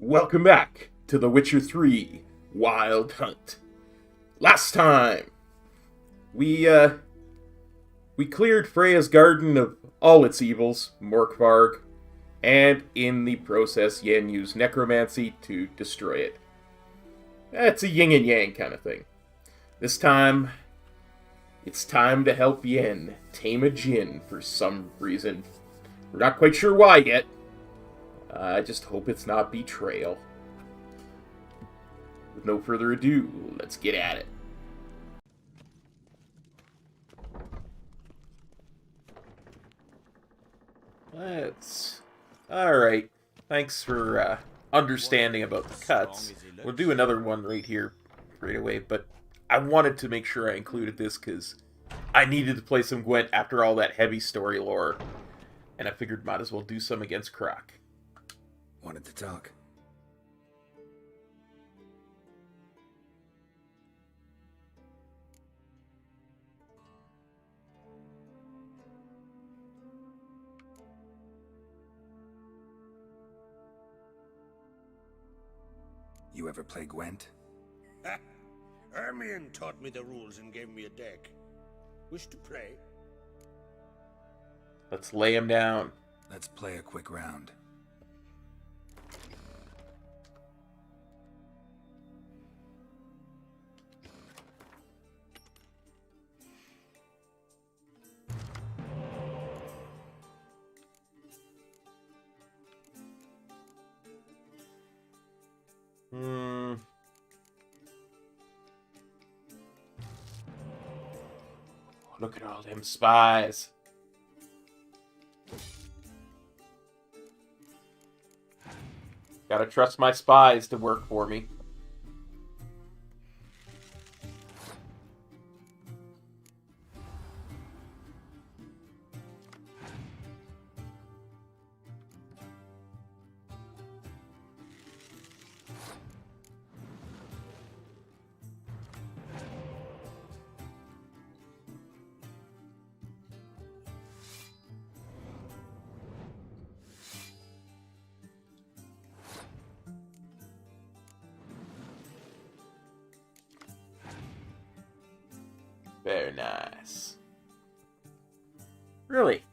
Welcome back to The Witcher 3 Wild Hunt. Last time, we cleared Freya's garden of all its evils, Morkvarg, and in the process, Yen used necromancy to destroy it. It's a yin and yang kind of thing. This time, it's time to help Yen tame a Djinn for some reason. We're not quite sure why yet. I just hope it's not betrayal. With no further ado, let's get at it. Alright. Thanks for understanding about the cuts. We'll do another one right here, right away, but I wanted to make sure I included this because I needed to play some Gwent after all that heavy story lore, and I figured might as well do some against Croc. Wanted to talk. You ever play Gwent? Ermion taught me the rules and gave me a deck. Wish to play? Let's lay him down. Let's play a quick round. Look at all them spies. Gotta trust my spies to work for me. Very nice. Really?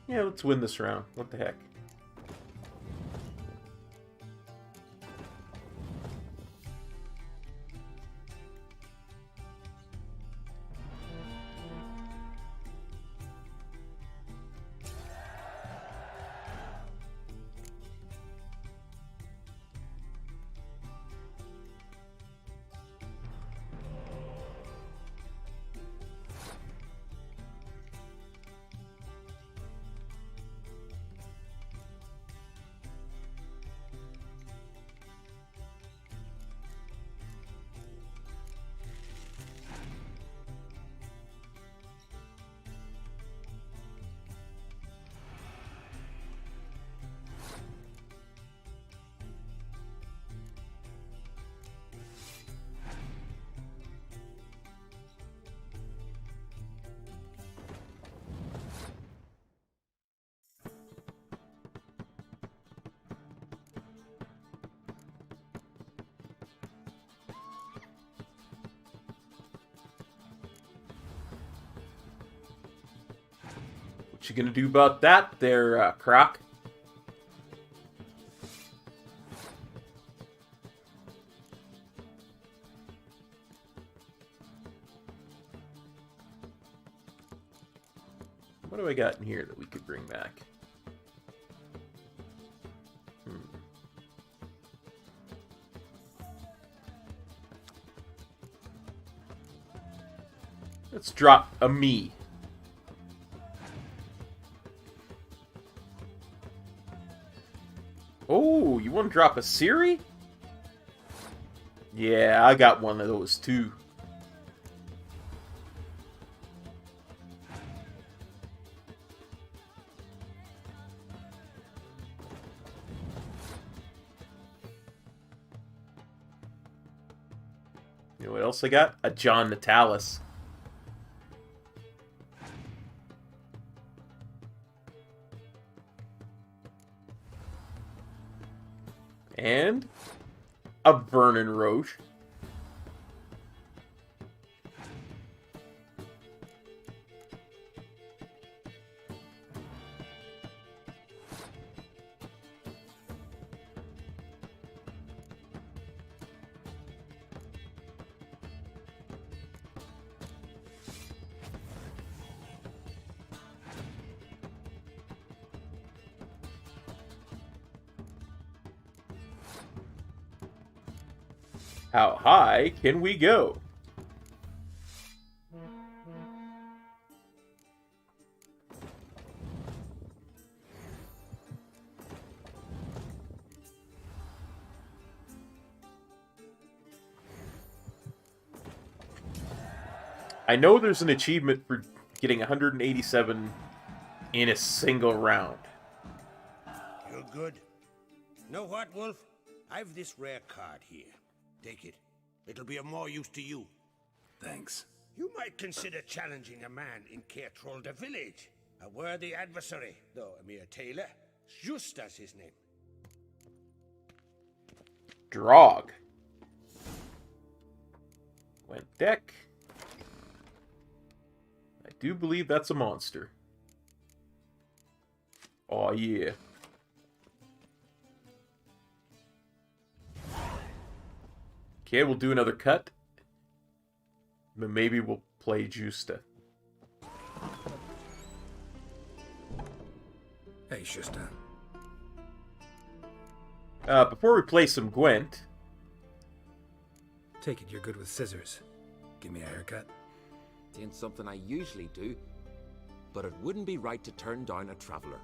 Yeah, let's win this round. What the heck? What you gonna do about that there, Croc? What do I got in here that we could bring back? Let's drop a me. Oh, you want to drop a Siri? Yeah, I got one of those too. You know what else I got? A John Natalis. And a Vernon Roche. How high can we go? I know there's an achievement for getting 187 in a single round. You're good. Know what, Wolf? I've this rare card here. Take it. It'll be of more use to you. Thanks. You might consider challenging a man in Caertrolda village. A worthy adversary, though a mere tailor. Justas his name. Drog. Went deck. I do believe that's a monster. Oh yeah. Okay, we'll do another cut. But maybe we'll play Justa. Hey, Schuster. Before we play some Gwent, Take it you're good with scissors. Give me a haircut. Ain't something I usually do, but it wouldn't be right to turn down a traveler.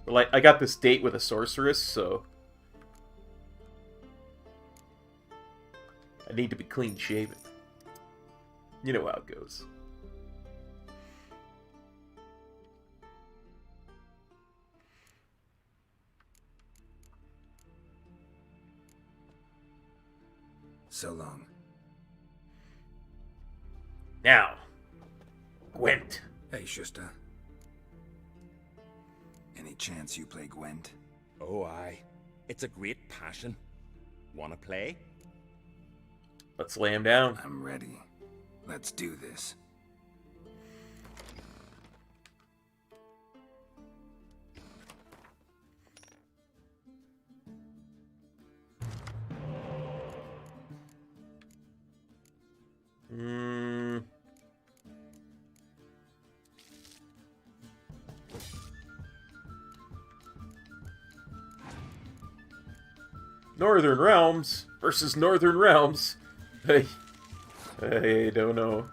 well, I got this date with a sorceress, so I need to be clean shaven. You know how it goes. So long. Now, Gwent. Hey, Schuster. Any chance you play Gwent? Oh, aye. It's a great passion. Wanna play? Let's lay him down. I'm ready. Let's do this. Northern Realms versus Northern Realms. I don't know.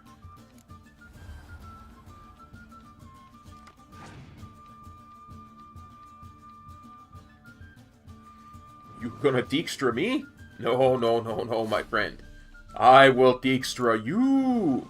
You gonna Dijkstra me? No, no, no, no, my friend. I will Dijkstra you!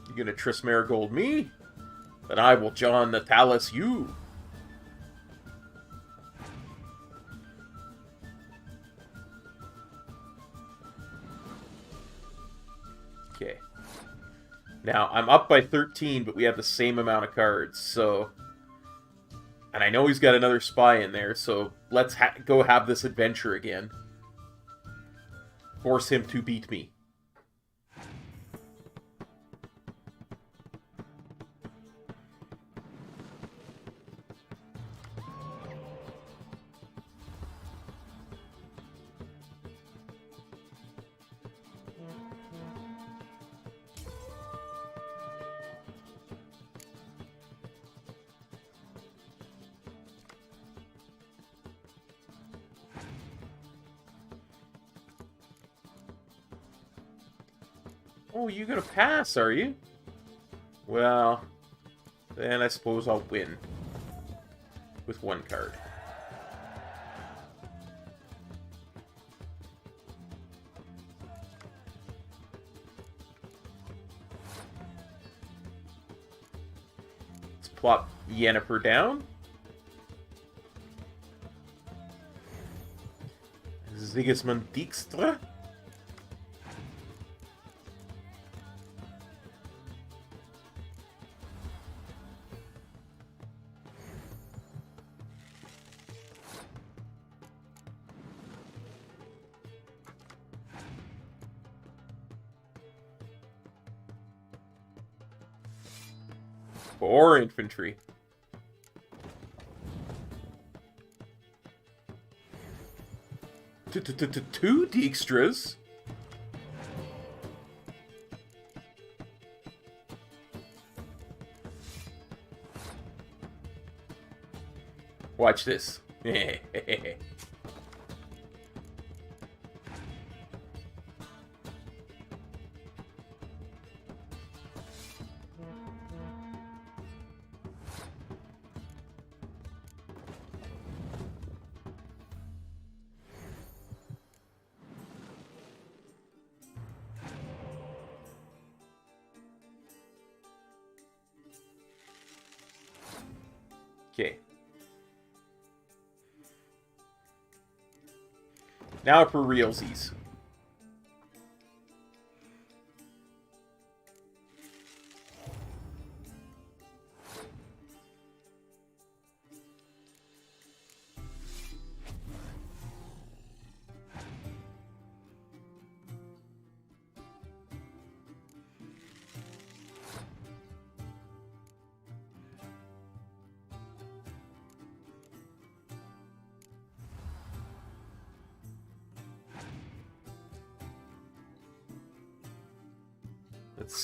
You gonna Triss Marigold me? Then I will John Natalis you. Okay. Now, I'm up by 13, but we have the same amount of cards, so... And I know he's got another spy in there, so let's go have this adventure again. Force him to beat me. Oh, you gonna pass, are you? Well, then I suppose I'll win. With one card. Let's plop Yennifer down. Sigismund Dijkstra. Four infantry. Two Dijkstras. Watch this. Okay. Now for realsies.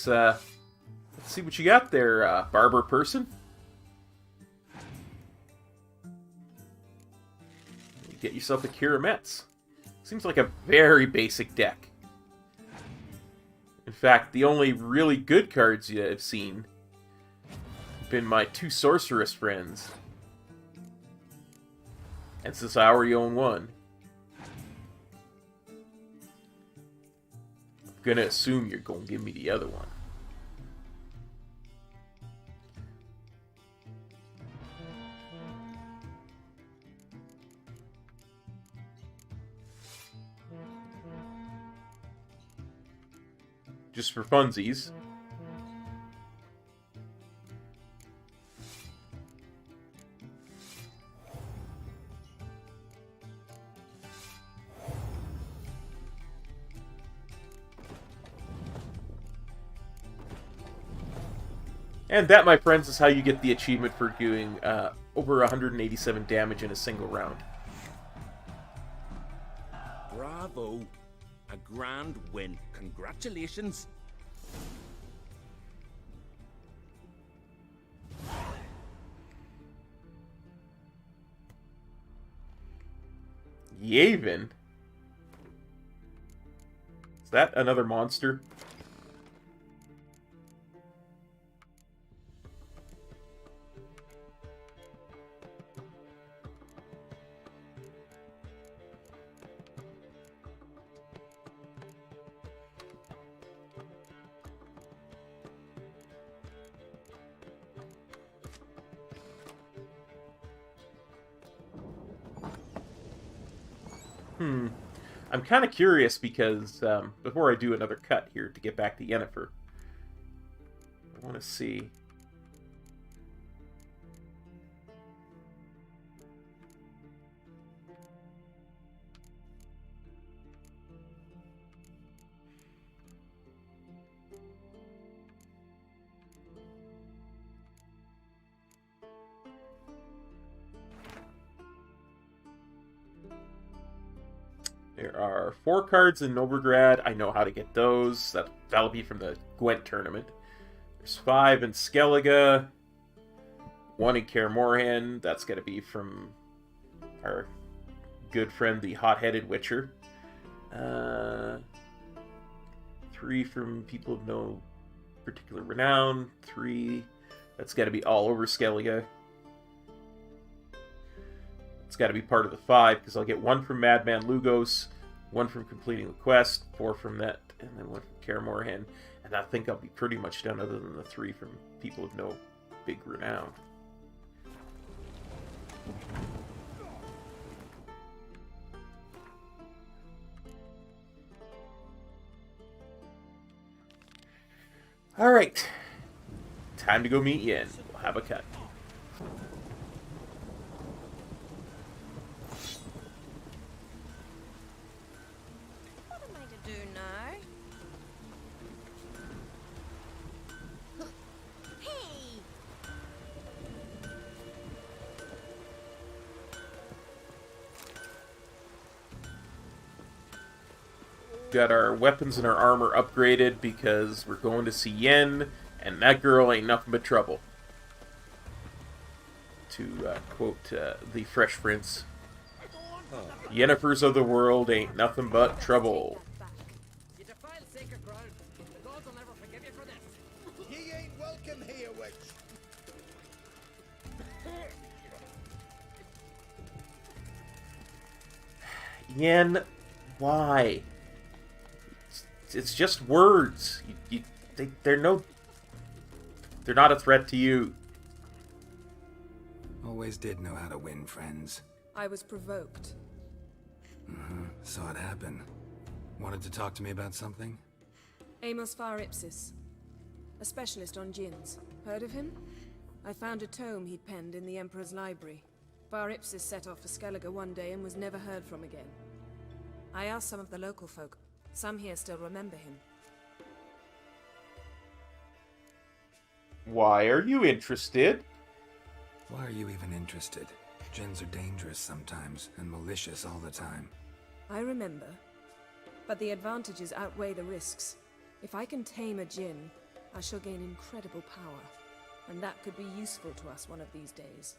Let's see what you got there, barber person. You get yourself a Kirametz. Seems like a very basic deck. In fact, the only really good cards I've seen have been my two sorceress friends. And since I already own one, gonna assume you're gonna give me the other one. Just for funsies. And that, my friends, is how you get the achievement for doing over 187 damage in a single round. Bravo! A grand win. Congratulations. Yavin? Is that another monster? I'm kind of curious because before I do another cut here to get back to Yennifer, I want to see. There are 4 cards in Novigrad. I know how to get those. That'll be from the Gwent tournament. There's 5 in Skellige. 1 in Kaer Morhen. That's going to be from our good friend, the hot-headed Witcher. 3 3 from people of no particular renown. 3. That's got to be all over Skellige. It's got to be part of the 5, because I'll get 1 from Madman Lugos, 1 from completing the quest, 4 from that, and then 1 from Kaer Morhen. And I think I'll be pretty much done other than the 3 from people of no big renown. Alright. Time to go meet Yen. We'll have a cut. What am I to do now? Hey! Got our weapons and our armor upgraded because we're going to see Yen, and that girl ain't nothing but trouble. To quote the Fresh Prince, Yennifers of the world ain't nothing but trouble. You defile sacred ground. The gods will never forgive you for this. Ye ain't welcome here, witch. Yen, why? It's just words. They're not a threat to you. Always did know how to win friends. I was provoked. Saw it happen. Wanted to talk to me about something? Amos Far Ipsis, a specialist on Djinns. Heard of him? I found a tome he'd penned in the Emperor's library. Far Ipsis set off for Skellige one day and was never heard from again. I asked some of the local folk. Some here still remember him. Why are you interested? Why are you even interested? Djinns are dangerous sometimes, and malicious all the time. I remember. But the advantages outweigh the risks. If I can tame a Djinn, I shall gain incredible power. And that could be useful to us one of these days.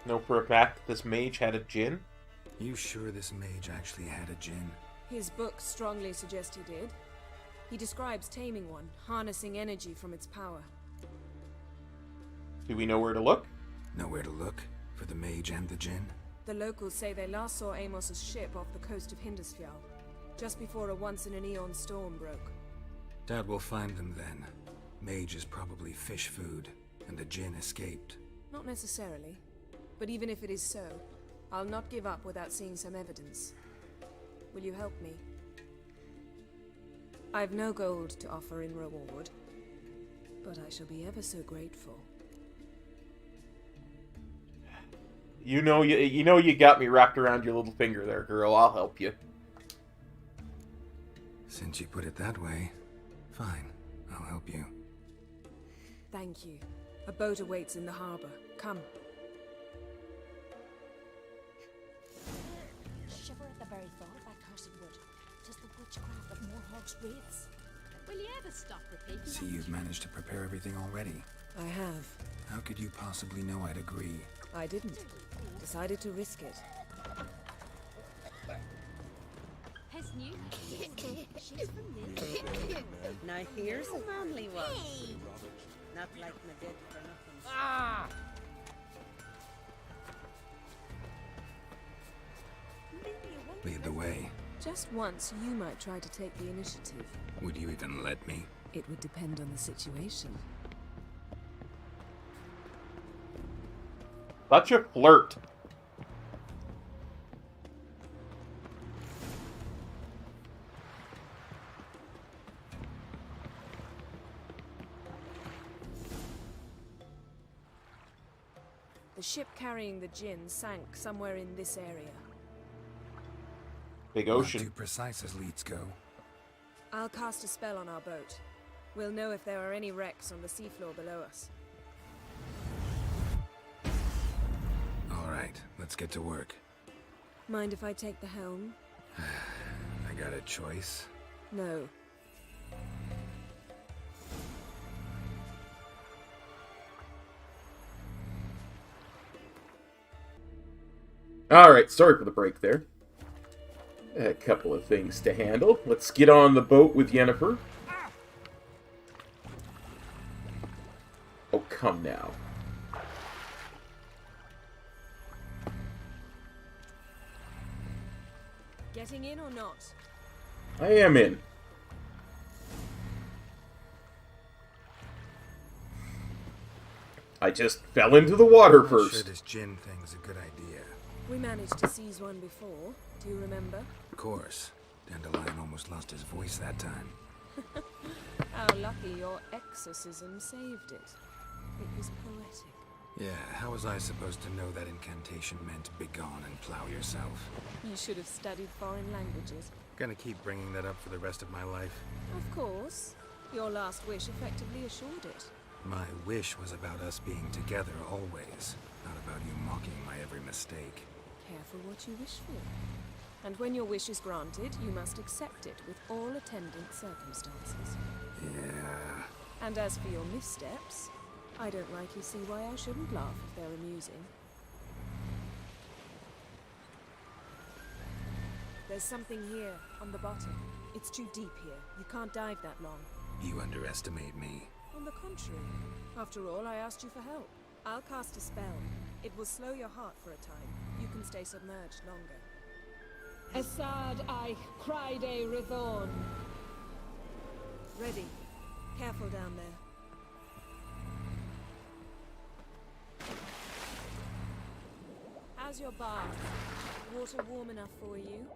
Know for a fact this mage had a Djinn? You sure this mage actually had a Djinn? His books strongly suggest he did. He describes taming one, harnessing energy from its power. Do we know where to look? Nowhere to look? For the mage and the Djinn? The locals say they last saw Amos's ship off the coast of Hindisfjall, just before a once-in-an-eon storm broke. Doubt we'll find them then. Mage is probably fish food, and the Djinn escaped. Not necessarily. But even if it is so, I'll not give up without seeing some evidence. Will you help me? I've no gold to offer in reward, but I shall be ever so grateful. You know you got me wrapped around your little finger there, girl. I'll help you. Since you put it that way, fine. I'll help you. Thank you. A boat awaits in the harbor. Come. Shiver at the very thought of that cursed wood. 'Tis the witchcraft of Morhog's wraiths. Will you ever stop repeating See, that? you've managed to prepare everything already. I have. How could you possibly know I'd agree? I didn't. Decided to risk it. His new she's from me. Now here's a manly one. Hey! Not like my dead for nothing. Ah! Lead the way. Just once, you might try to take the initiative. Would you even let me? It would depend on the situation. Such a flirt. The ship carrying the Djinn sank somewhere in this area. Big Not ocean. too precise as leads go. I'll cast a spell on our boat. We'll know if there are any wrecks on the seafloor below us. All right, let's get to work. Mind if I take the helm? I got a choice. No. Alright, sorry for the break there. A couple of things to handle. Let's get on the boat with Yennifer. Oh, come now. Getting in or not? I am in. I just fell into the water I'm sure first. this Djinn thing's a good idea. We managed to seize one before. Do you remember? Of course. Dandelion almost lost his voice that time. How lucky your exorcism saved it. It was poetic. Yeah, how was I supposed to know that incantation meant begone and plow yourself? You should have studied foreign languages. Gonna keep bringing that up for the rest of my life. Of course. Your last wish effectively assured it. My wish was about us being together always, not about you mocking my every mistake. Careful what you wish for. And when your wish is granted, you must accept it with all attendant circumstances. Yeah. And as for your missteps, I don't rightly see why I shouldn't laugh if they're amusing. There's something here, on the bottom. It's too deep here. You can't dive that long. You underestimate me. On the contrary. After all, I asked you for help. I'll cast a spell. It will slow your heart for a time. You can stay submerged longer. Assad I cried a Rithorn. Ready. Careful down there. How's your bath? Water warm enough for you?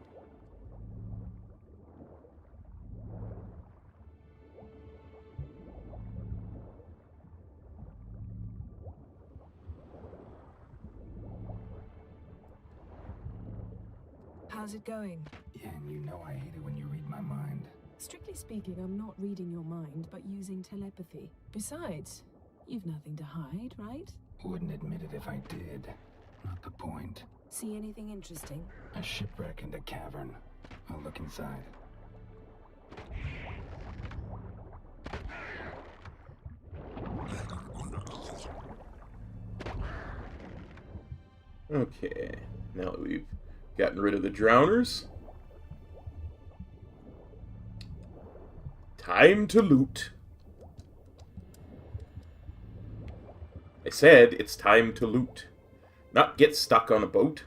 How's it going? Yeah, and you know I hate it when you read my mind. Strictly speaking, I'm not reading your mind, but using telepathy. Besides, you've nothing to hide, right? Wouldn't admit it if I did. Not the point. See anything interesting? A shipwreck and a cavern. I'll look inside. Okay, now that we've gotten rid of the drowners, time to loot. I said it's time to loot, not get stuck on a boat.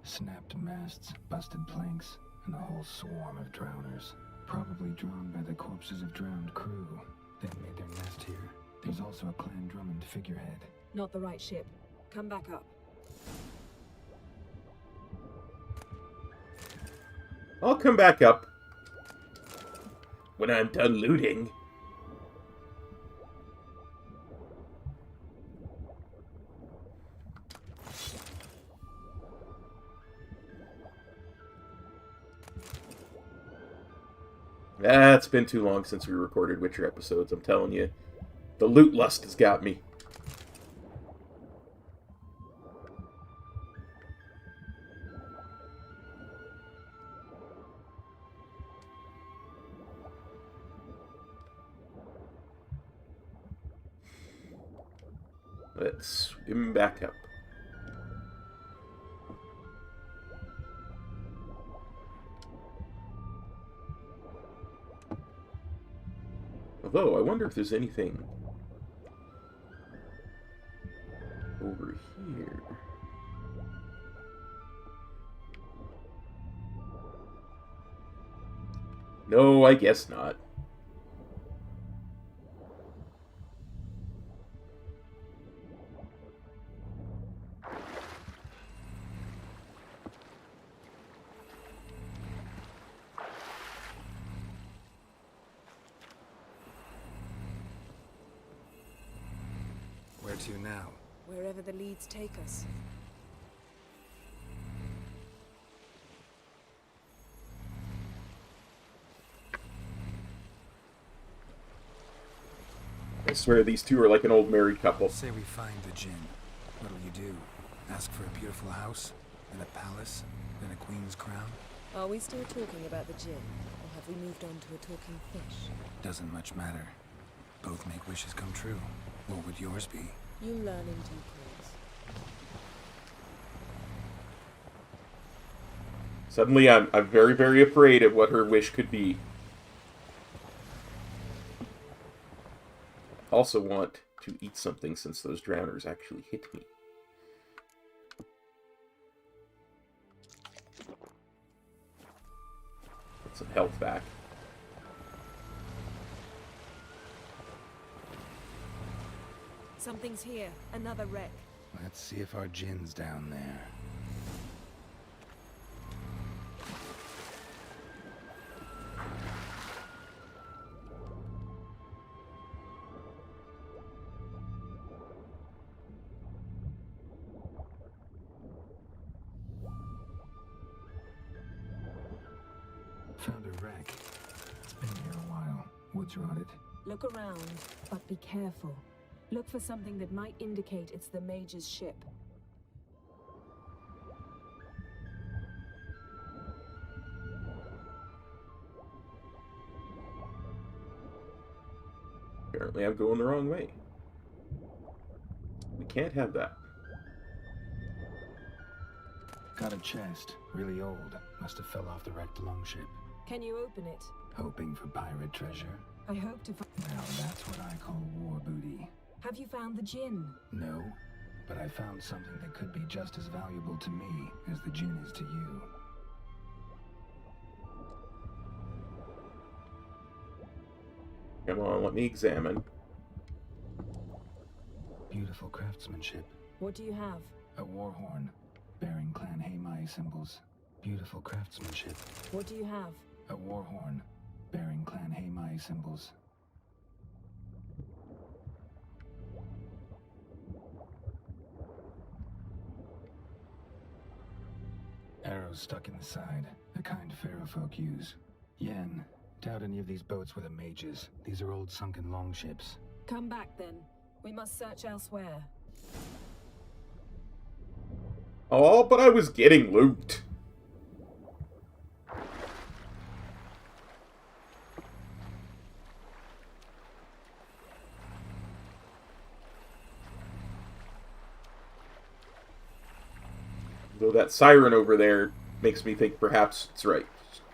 Snapped masts, busted planks, and a whole swarm of drowners. Probably drawn by the corpses of drowned crew that made their nest here. There's also a Clan Drummond figurehead. Not the right ship. Come back up. I'll come back up when I'm done looting. It's been too long since we recorded Witcher episodes, I'm telling you. The loot lust has got me. Let's swim back up. Although, I wonder if there's anything over here. No, I guess not. Where to now? Wherever the leads take us. I swear these two are like an old married couple. Say we find the Djinn. What'll you do? Ask for a beautiful house? Then a palace? Then a queen's crown? Are we still talking about the Djinn? Or have we moved on to a talking fish? Doesn't much matter. Both make wishes come true. What would yours be? You learn in due course. Suddenly, I'm very, very afraid of what her wish could be. I also want to eat something since those drowners actually hit me. Get some health back. Something's here. Another wreck. Let's see if our Djinn's down there. Found a wreck. It's been here a while. Wood's rotted. Look around, but be careful. Look for something that might indicate it's the mage's ship. Apparently I'm going the wrong way. We can't have that. Got a chest. Really old. Must have fell off the wrecked longship. Can you open it? Hoping for pirate treasure. I hope to find... Now that's what I call war booty. Have you found the Djinn? No, but I found something that could be just as valuable to me as the Djinn is to you. Come on, let me examine. Beautiful craftsmanship. What do you have? A war horn, bearing Clan Haemai symbols. Beautiful craftsmanship. What do you have? A war horn, bearing Clan Haemai symbols. Arrows stuck in the side, the kind Pharaoh folk use. Yen, doubt any of these boats were the mages. These are old sunken longships. Come back then. We must search elsewhere. Oh, but I was getting loot. Though that siren over there makes me think perhaps it's right.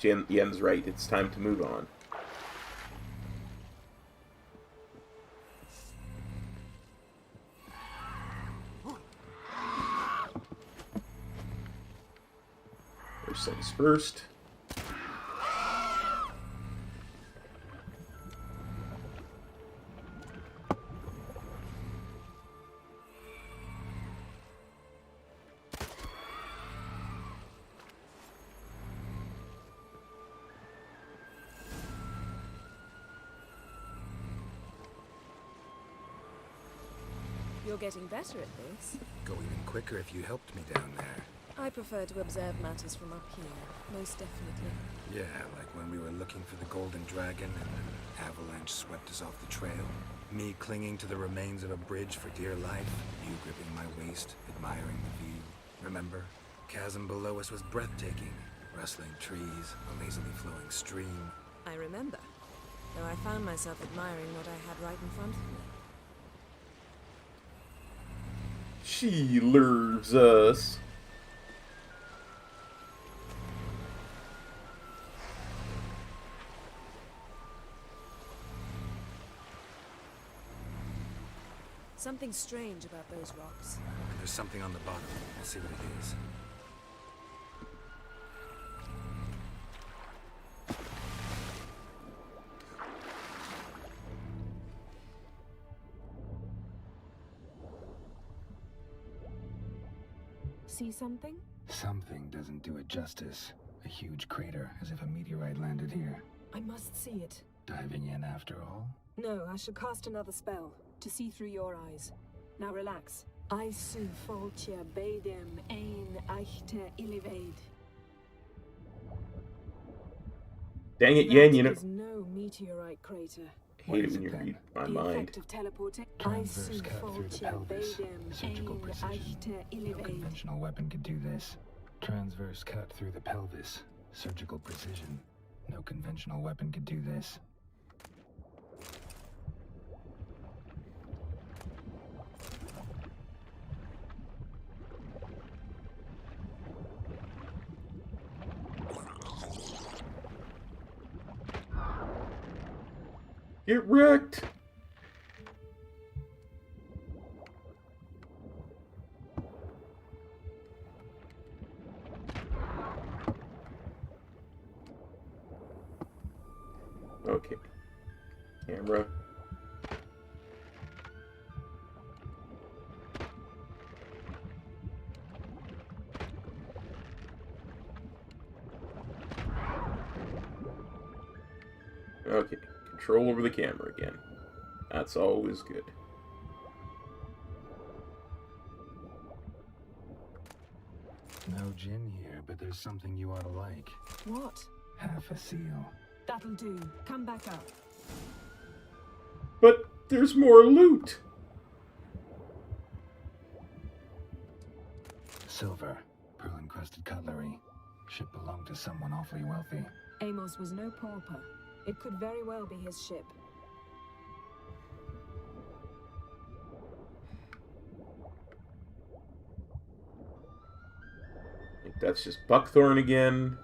Yen's right. It's time to move on. First things first. You're getting better at this. Go even quicker if you helped me down there. I prefer to observe matters from up here, most definitely. Yeah, like when we were looking for the Golden Dragon and an avalanche swept us off the trail. Me clinging to the remains of a bridge for dear life. You gripping my waist, admiring the view. Remember? Chasm below us was breathtaking. Rustling trees, a lazily flowing stream. I remember, though I found myself admiring what I had right in front of me. She lures us. Something strange about those rocks. There's something on the bottom. I'll see what it is. See something? Something doesn't do it justice. A huge crater, as if a meteorite landed here. I must see it. Diving in after all? No, I shall cast another spell, to see through your eyes. Now relax. I su foltja beidem ein eichte ilivaid. Dang it, Yen, you know. There's no meteorite crater. I hate it when you read my The mind. effect of teleporting. Transverse cut through the pelvis. Surgical precision. No conventional weapon could do this. Transverse cut through the pelvis. Surgical precision. No conventional weapon could do this. Get wrecked! Okay. Camera. Okay. Control over the camera again. That's always good. No Djinn here, but there's something you ought to like. What? Half a seal. That'll do. Come back up. But there's more loot! Silver. Pearl-encrusted cutlery. Ship belonged to someone awfully wealthy. Amos was no pauper. It could very well be his ship. I think that's just buckthorn again.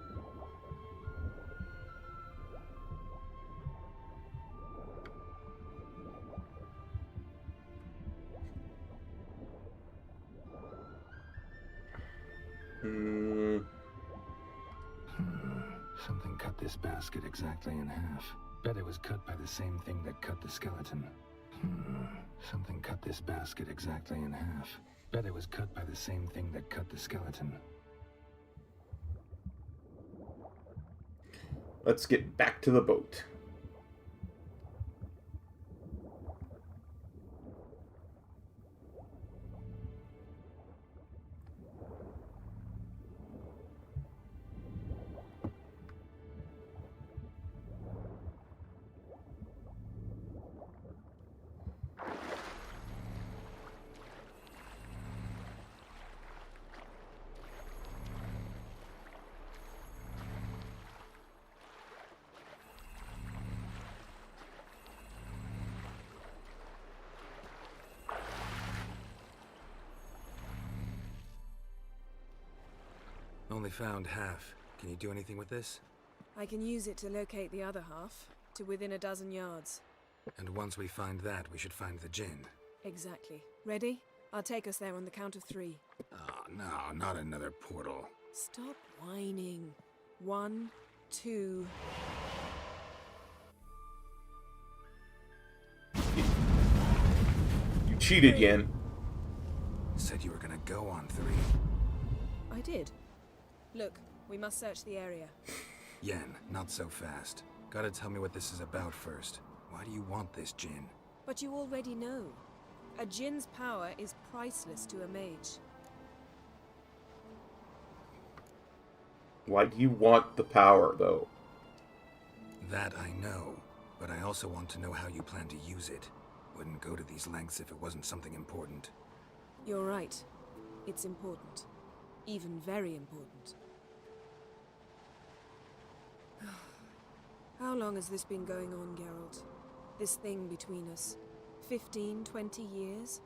Something cut this basket exactly in half. Bet it was cut by the same thing that cut the skeleton. Something cut this basket exactly in half. Bet it was cut by the same thing that cut the skeleton. Let's get back to the boat. Only found half. Can you do anything with this? I can use it to locate the other half, to within a dozen yards. And once we find that, we should find the Djinn. Exactly. Ready? I'll take us there on the count of 3. Oh, no, not another portal. Stop whining. 1, 2... You cheated, Yen. Said you were gonna go on 3. I did. Look, we must search the area. Yen, not so fast. Gotta tell me what this is about first. Why do you want this Djinn? But you already know. A Djinn's power is priceless to a mage. Why do you want the power, though? That I know, but I also want to know how you plan to use it. Wouldn't go to these lengths if it wasn't something important. You're right. It's important. Even very important. How long has this been going on, Geralt? This thing between us? 15, 20 years?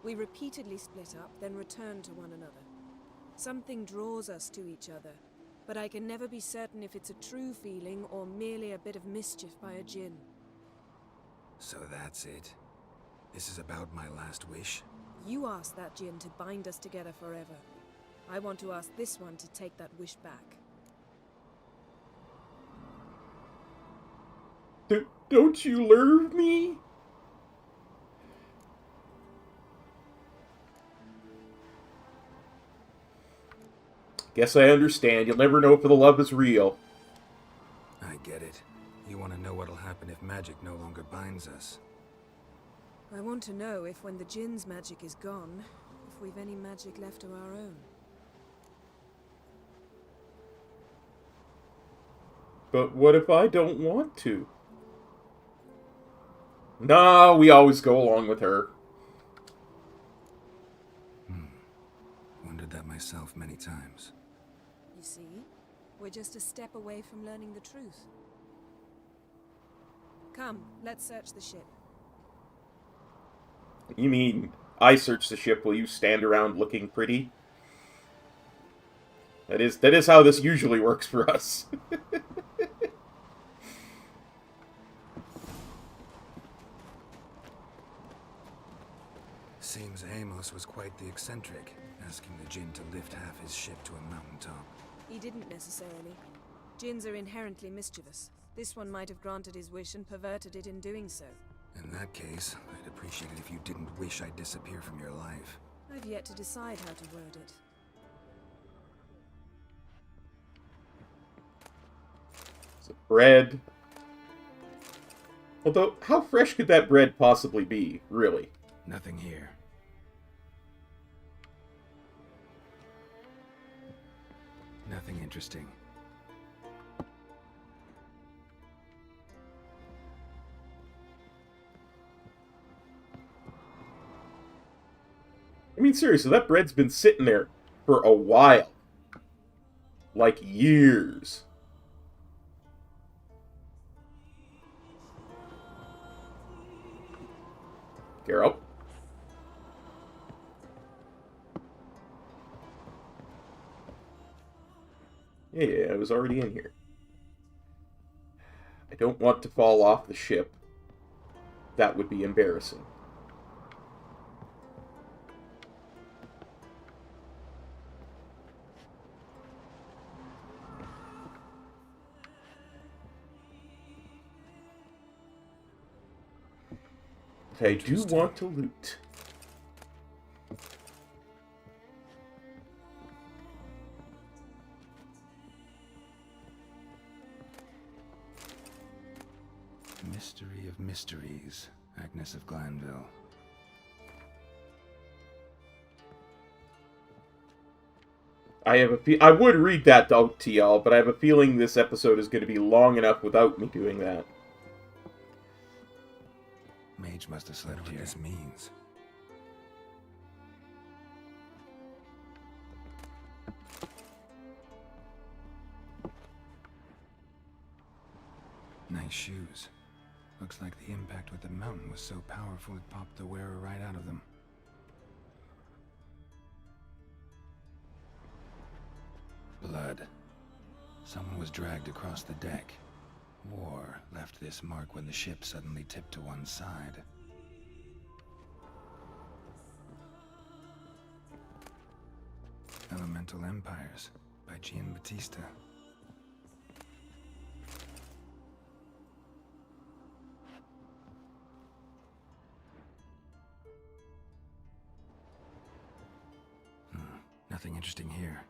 We repeatedly split up, then returned to one another. Something draws us to each other, but I can never be certain if it's a true feeling or merely a bit of mischief by a Djinn. So that's it? This is about my last wish? You asked that Djinn to bind us together forever. I want to ask this one to take that wish back. Don't you love me? Guess I understand. You'll never know if the love is real. I get it. You want to know what'll happen if magic no longer binds us. I want to know if when the Djinn's magic is gone, if we've any magic left of our own. But what if I don't want to? No, we always go along with her. Wondered that myself many times. You see? We're just a step away from learning the truth. Come, let's search the ship. You mean I search the ship while you stand around looking pretty? That is how this usually works for us. seems Amos was quite the eccentric, asking the Djinn to lift half his ship to a mountaintop. He didn't necessarily. Djinns are inherently mischievous. This one might have granted his wish and perverted it in doing so. In that case, I'd appreciate it if you didn't wish I'd disappear from your life. I've yet to decide how to word it. So bread. Although, how fresh could that bread possibly be, really? Nothing here. Nothing interesting. I mean, seriously, that bread's been sitting there for a while. Like years. Geralt? Yeah, I was already in here. I don't want to fall off the ship. That would be embarrassing. I do want to loot. Mystery of Mysteries, Agnes of Glanville. I would read that out to y'all, but I have a feeling this episode is going to be long enough without me doing that. Mage must have slept here. What this means. Nice shoes. Looks like the impact with the mountain was so powerful it popped the wearer right out of them. Blood. Someone was dragged across the deck. War left this mark when the ship suddenly tipped to one side. Elemental Empires by Gian Battista. Nothing interesting here.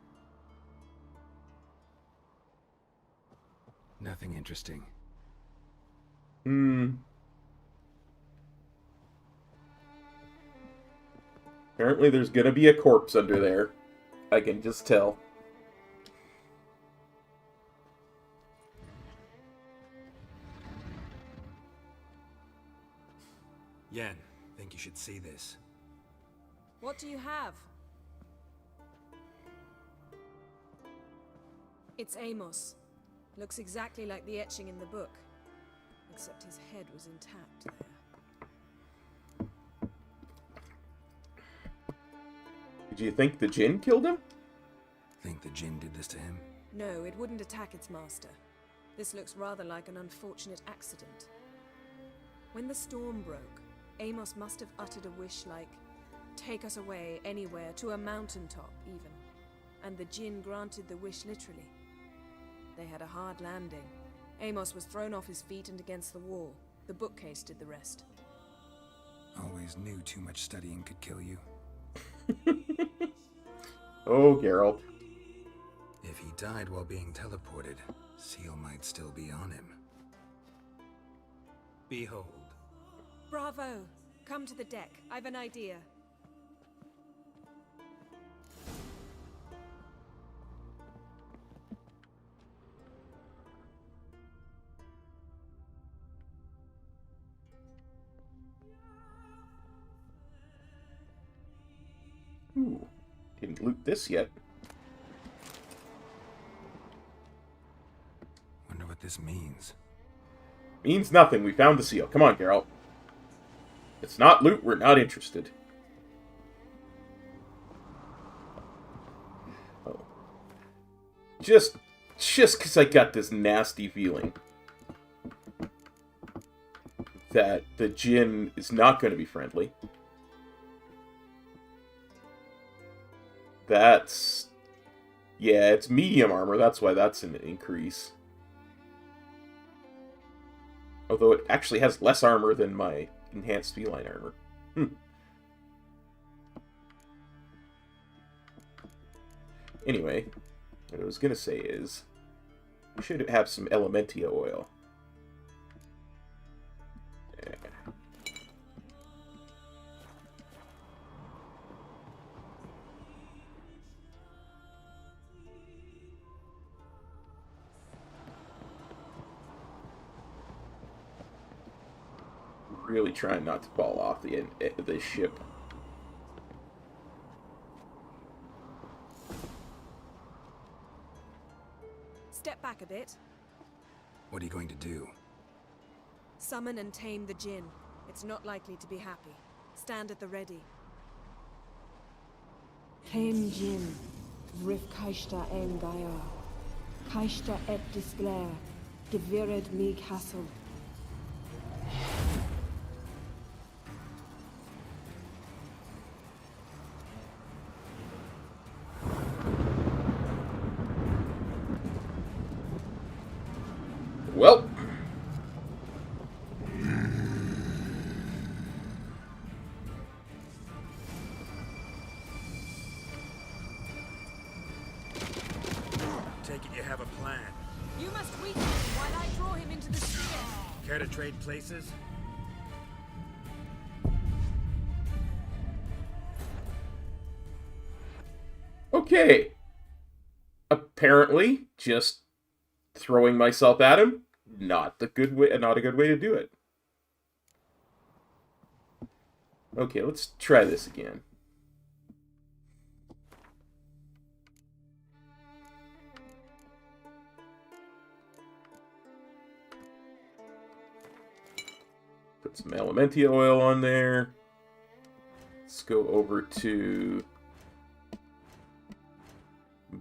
Nothing interesting. Apparently there's gonna be a corpse under there. I can just tell. Yen, think you should see this. What do you have? It's Amos. Looks exactly like the etching in the book. Except his head was intact there. Did you think the Djinn killed him? Think the Djinn did this to him? No, it wouldn't attack its master. This looks rather like an unfortunate accident. When the storm broke, Amos must have uttered a wish like, "Take us away, anywhere, to a mountaintop, even." And the Djinn granted the wish literally. They had a hard landing. Amos was thrown off his feet and against the wall. The bookcase did the rest. Always knew too much studying could kill you. Oh, Geralt. If he died while being teleported, Seal might still be on him. Behold. Bravo! Come to the deck. I've an idea. Ooh, didn't loot this yet. Wonder what this means. Means nothing. We found the seal. Come on, Geralt. If it's not loot, we're not interested. Oh. Just because I got this nasty feeling that the Djinn is not going to be friendly. That's... Yeah, it's medium armor. That's why that's an increase. Although it actually has less armor than my enhanced feline armor. Anyway, what I was going to say is, we should have some Elementia oil. Really trying not to fall off the end of this ship. Step back a bit. What are you going to do? Summon and tame the Djinn. It's not likely to be happy. Stand at the ready. Tame Djinn, Rif Kaishta en Gaia. Kaishta et Disglair, Gevired mig Hassel. Well. Take it you have a plan. You must weaken him while I draw him into the sphere. Care to trade places? Okay. Apparently, just throwing myself at him, not a good way to do it. Okay, let's try this again. Put some Elementia oil on there. Let's go over to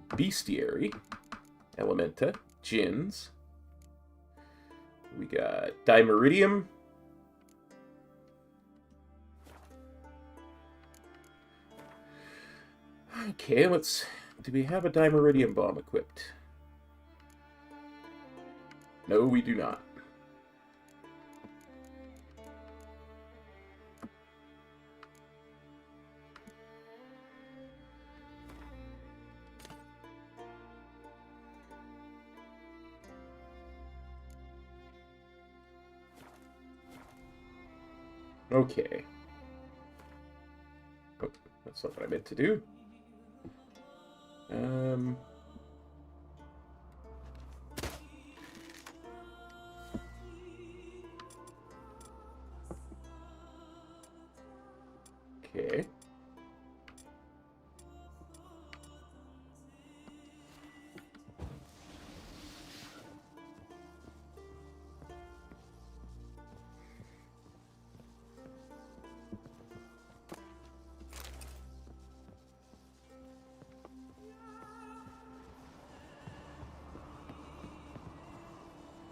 Bestiary, Elementa, Djinns. We got Dimeridium. Okay, let's... Do we have a Dimeridium bomb equipped? No, we do not. Okay. Oh, that's not what I meant to do. Okay.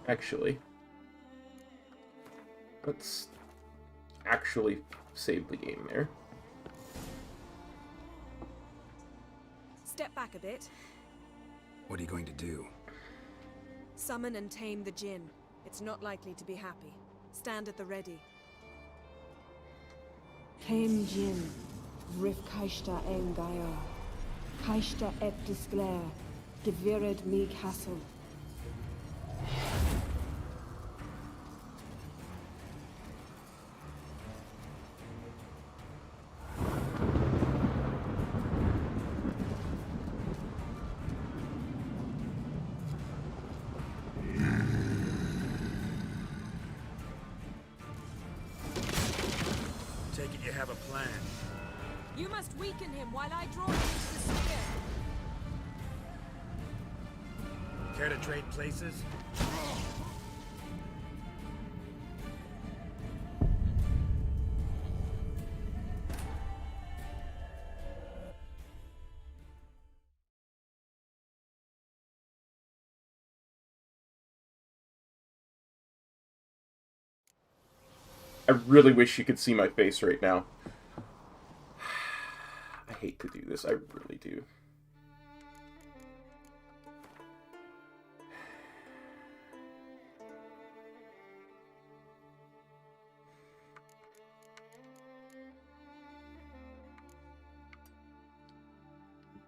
Actually, let's actually save the game there. Step back a bit. What are you going to do? Summon and tame the Djinn. It's not likely to be happy. Stand at the ready. Tame Djinn, Rif Kaishta en Gaia. Kaishta et Disglair, Gevired mig Hassel. Take it you have a plan. You must weaken him while I draw him into the sphere. Care to trade places? I really wish you could see my face right now. I hate to do this. I really do.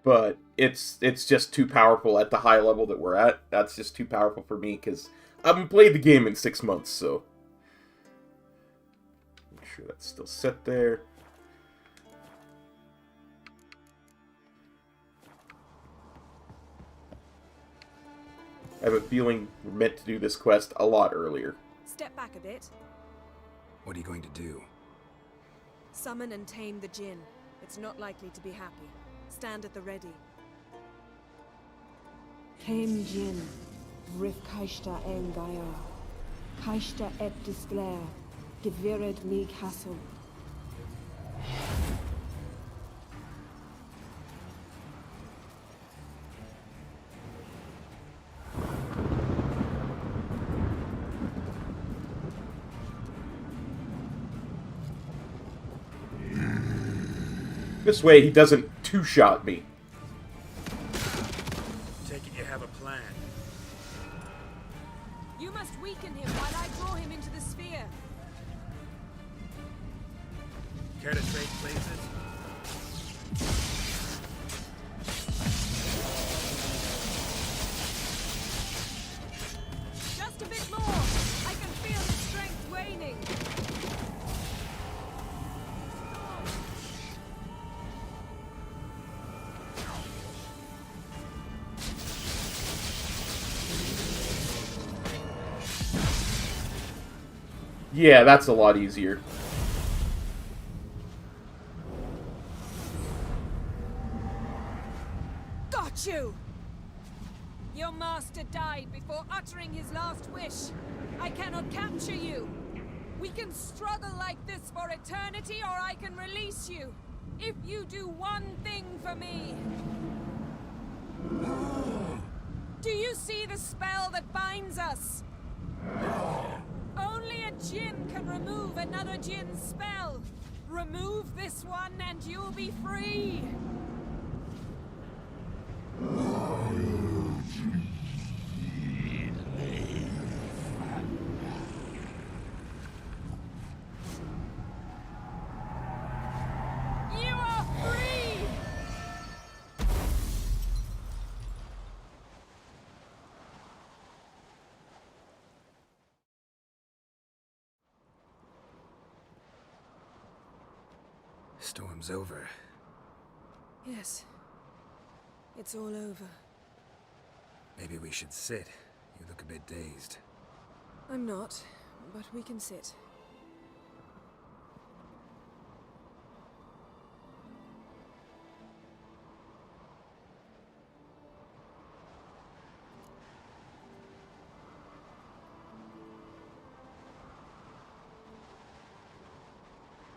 But it's just too powerful at the high level that we're at. That's just too powerful for me, because I haven't played the game in 6 months, so... Make sure that's still set there. I have a feeling we're meant to do this quest a lot earlier. Step back a bit. What are you going to do? Summon and tame the Djinn. It's not likely to be happy. Stand at the ready. Tame Djinn, Rif Kaishta en Gaia. Kaishta et Disglair, Devired me Castle. This way he doesn't two-shot me. Take it you have a plan. You must weaken him while I draw him into the sphere. Care to trade places? Just a bit more. I can feel his strength waning. Yeah, that's a lot easier. Got you! Your master died before uttering his last wish. I cannot capture you. We can struggle like this for eternity, or I can release you. If you do one thing for me. Do you see the spell that binds us? Only a Djinn can remove another Djinn's spell. Remove this one and you'll be free. You are free! Storm's over. Yes. It's all over. Maybe we should sit. You look a bit dazed. I'm not, but we can sit.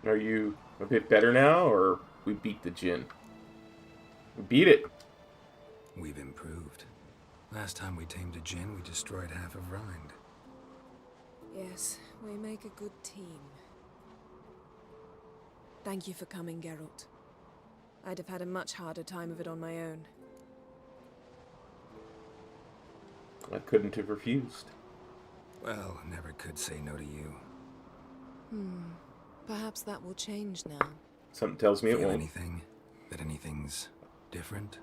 Are you a bit better now, or we beat the Djinn? We beat it. We've improved. Last time we tamed a Djinn, we destroyed half of Rind. Yes, we make a good team. Thank you for coming, Geralt. I'd have had a much harder time of it on my own. I couldn't have refused. Well, I never could say no to you. Perhaps that will change now. Something tells me it Feel won't. anything? That anything's different?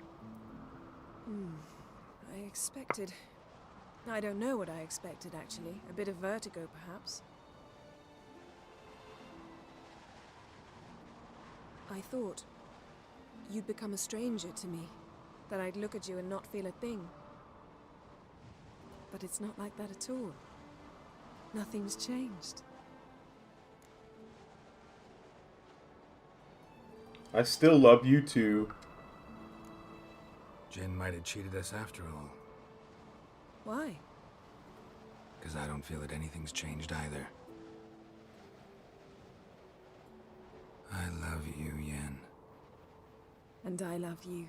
I expected... I don't know what I expected, actually. A bit of vertigo, perhaps. I thought you'd become a stranger to me. That I'd look at you and not feel a thing. But it's not like that at all. Nothing's changed. I still love you too. Djinn might have cheated us after all. Why? Because I don't feel that anything's changed either. I love you, Yen. And I love you.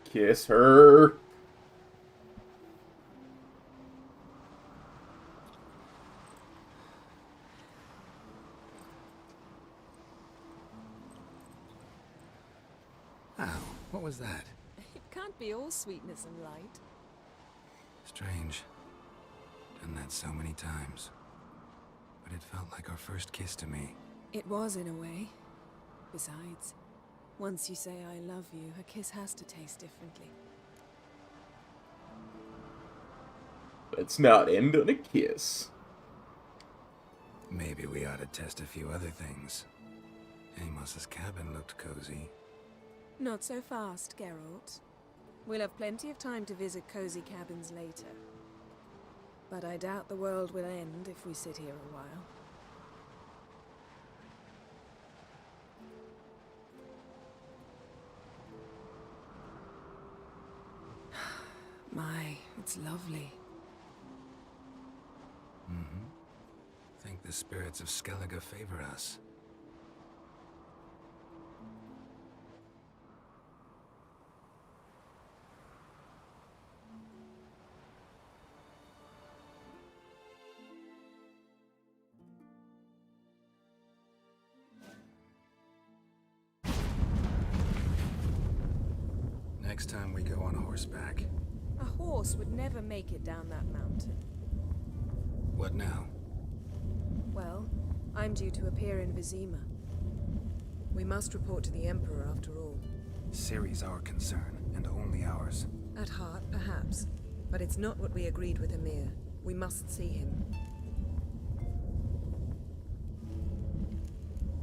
Kiss her. What was that? It can't be all sweetness and light. Strange. Done that so many times. But it felt like our first kiss to me. It was, in a way. Besides, once you say I love you, a kiss has to taste differently. Let's not end on a kiss. Maybe we ought to test a few other things. Amos's cabin looked cozy. Not so fast, Geralt. We'll have plenty of time to visit cozy cabins later. But I doubt the world will end if we sit here a while. My, it's lovely. Mm-hmm. Think the spirits of Skellige favor us. Next time we go on horseback. A horse would never make it down that mountain. What now? Well, I'm due to appear in Vizima. We must report to the Emperor after all. Ciri's our concern, and only ours. At heart, perhaps. But it's not what we agreed with Emir. We must see him.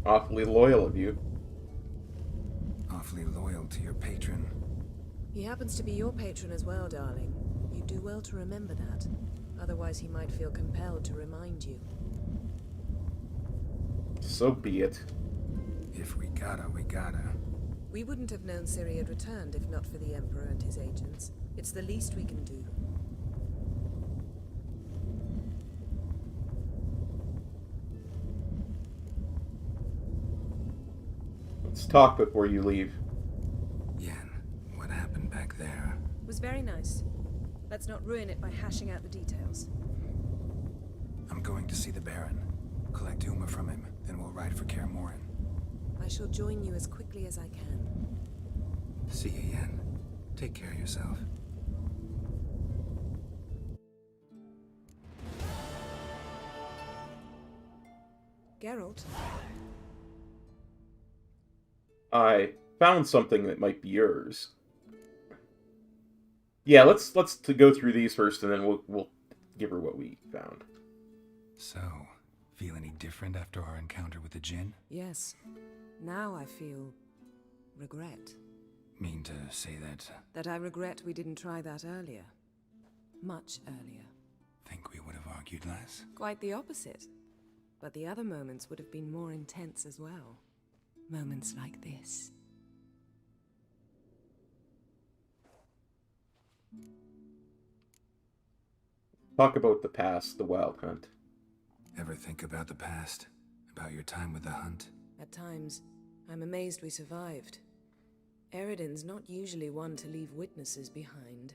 Awfully loyal of you. Awfully loyal to your patron. He happens to be your patron as well, darling. You do well to remember that. Otherwise he might feel compelled to remind you. So be it. If we gotta, we gotta. We wouldn't have known Ciri had returned if not for the Emperor and his agents. It's the least we can do. Let's talk before you leave. Yen, what happened back there? It was very nice. Let's not ruin it by hashing out the details. I'm going to see the Baron. Collect Uma from him, then we'll ride for Kaer Morhen. I shall join you as quickly as I can. See you, Yen. Take care of yourself. Geralt? I found something that might be yours. Yeah, let's go through these first, and then we'll give her what we found. So, feel any different after our encounter with the Djinn? Yes. Now I feel regret. Mean to say that? That I regret we didn't try that earlier. Much earlier. Think we would have argued less? Quite the opposite. But the other moments would have been more intense as well. Moments like this. Talk about the past, the Wild Hunt. Ever think about the past? About your time with the Hunt? At times, I'm amazed we survived. Eredin's not usually one to leave witnesses behind.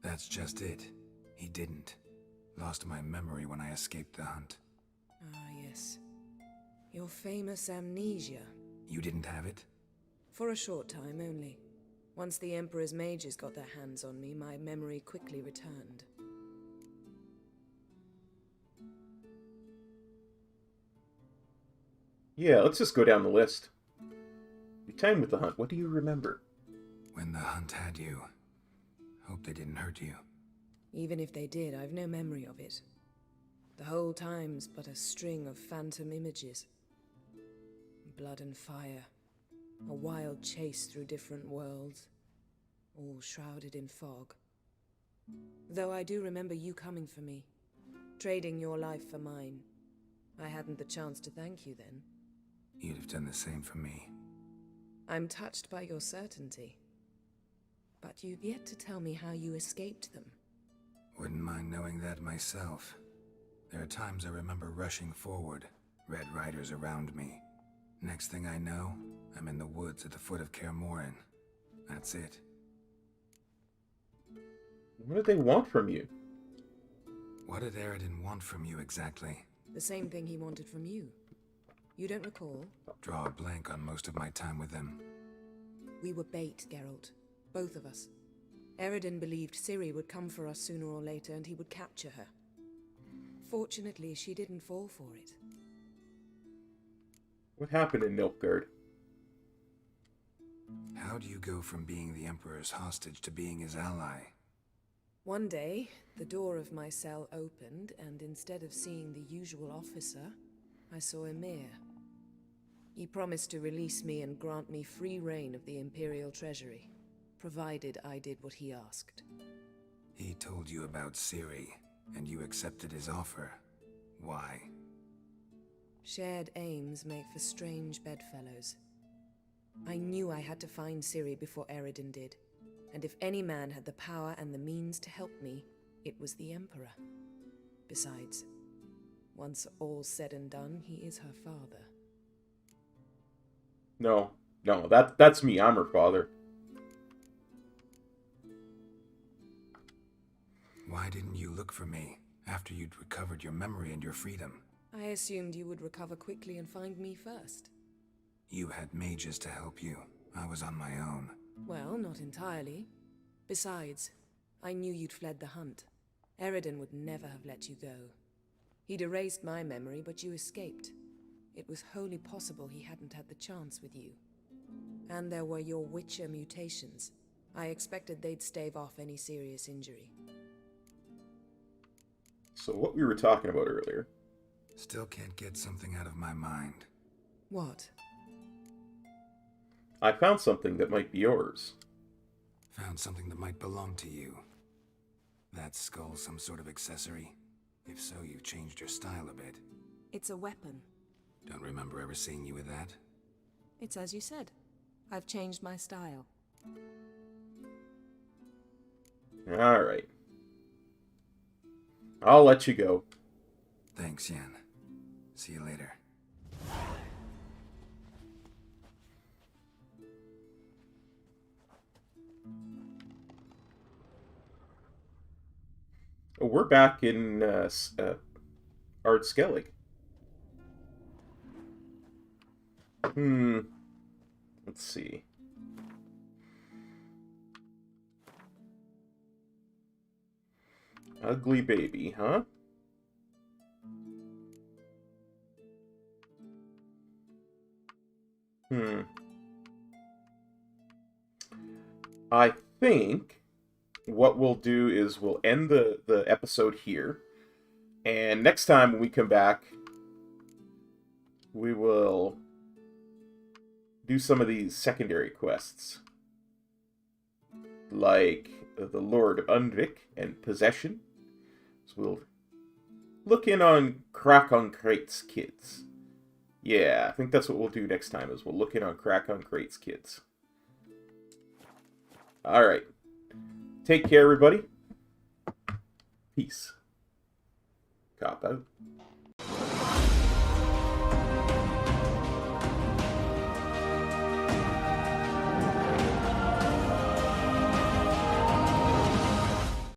That's just it. He didn't. Lost my memory when I escaped the Hunt. Ah, yes. Your famous amnesia. You didn't have it? For a short time only. Once the Emperor's mages got their hands on me, my memory quickly returned. Yeah, let's just go down the list. Your time with the Hunt, what do you remember? When the Hunt had you. Hope they didn't hurt you. Even if they did, I've no memory of it. The whole time's but a string of phantom images. Blood and fire. A wild chase through different worlds. All shrouded in fog. Though I do remember you coming for me. Trading your life for mine. I hadn't the chance to thank you then. You'd have done the same for me. I'm touched by your certainty. But you've yet to tell me how you escaped them. Wouldn't mind knowing that myself. There are times I remember rushing forward, red riders around me. Next thing I know, I'm in the woods at the foot of Kaer Morhen. That's it. What did they want from you? What did Eredin want from you exactly? The same thing he wanted from you. You don't recall? Draw a blank on most of my time with them. We were bait, Geralt. Both of us. Eredin believed Ciri would come for us sooner or later and he would capture her. Fortunately, she didn't fall for it. What happened in Nilfgaard? How do you go from being the Emperor's hostage to being his ally? One day, the door of my cell opened, and instead of seeing the usual officer, I saw Emir. He promised to release me and grant me free reign of the Imperial Treasury, provided I did what he asked. He told you about Ciri, and you accepted his offer. Why? Shared aims make for strange bedfellows. I knew I had to find Ciri before Eredin did, and if any man had the power and the means to help me, it was the Emperor. Besides, once all's said and done, he is her father. No, that's me. I'm her father. Why didn't you look for me after you'd recovered your memory and your freedom? I assumed you would recover quickly and find me first. You had mages to help you. I was on my own. Well, not entirely. Besides, I knew you'd fled the hunt. Eredin would never have let you go. He'd erased my memory, but you escaped. It was wholly possible he hadn't had the chance with you. And there were your Witcher mutations. I expected they'd stave off any serious injury. So what we were talking about earlier. Still can't get something out of my mind. What? I found something that might be yours. Found something that might belong to you. That skull some sort of accessory? If so, you've changed your style a bit. It's a weapon. Don't remember ever seeing you with that. It's as you said. I've changed my style. Alright. I'll let you go. Thanks, Yen. See you later. Oh, we're back in Ard Skellig. Let's see. Ugly baby, huh? I think what we'll do is we'll end the episode here. And next time when we come back, we will do some of these secondary quests. Like the Lord of Undvik and Possession. So we'll look in on Crack on Crate's kids. Yeah, I think that's what we'll do next time, is we'll look in on Crack on Crate's kids. Alright. Take care, everybody. Peace. Cop out.